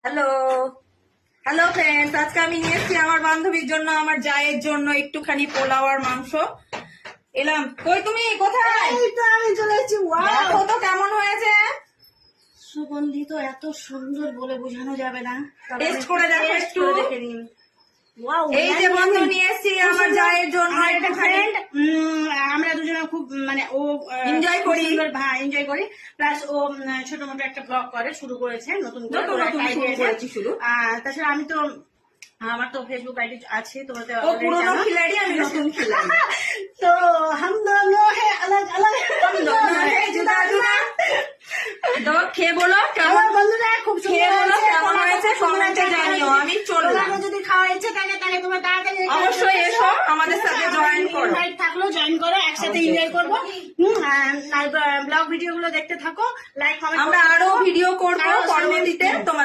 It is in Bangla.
হ্যালো হ্যালো ফ্রেন্ডস, আজকে আমি নিয়ে এসেছি আমার বান্ধবীর জন্য, আমার জায়ের জন্য একটুখানি পোলাও আর মাংস। এলাম। কই তুমি? কোথায়? এই তো আমি চলে এসেছি। দেখো তো কেমন হয়েছে। সুগন্ধিত এত সুন্দর বলে বোঝানো যাবে না। টেস্ট করে দেখো একটু। দেখে নিন। ওয়াও, এই যে বন্ধু নিয়ে এসেছি আমার জায়ের জন্য আমার একটা একটুখানি। ফ্রেন্ড, আমরা দুজনে খুব মানে ও Enjoy করি। হ্যাঁ এনজয় করি। প্লাস ও ছোট মোটো একটা ব্লগ করে শুরু করেছে নতুন করে। নতুন ওর একটা নতুন শুরু idea আছে। করেছি শুরু। তাছাড়া আমি তো আমার তো ফেসবুক আইডি আছে, তোমার তো ও পুরোনো খিলাড়ি, আমি নতুন খিলাড়ি। তো হাম দোনো হে আলাগ আলাগ, হাম দোনো হে জুদা জুদা। তো খেয়ে বলো কেমন। আমার বন্ধুরা খুব খেয়ে বলো কেমন হয়েছে, সুন্দর কমেন্টে জানিও। আমি চললাম। তোমার যদি খাওয়ার ইচ্ছে থাকে তাহলে তোমার তাড়াতাড়ি এখানে অবশ্যই এসো, আমাদের সাথে জয়েন করো। ইনভাইট থাকলো, জয়েন করো, একসাথে Okay. এনজয় করবো। ব্লগ ভিডিও গুলো দেখতে থাকো, লাইক কমেন্ট। আমরা আরো ভিডিও করবো পরবর্তীতে তোমাদের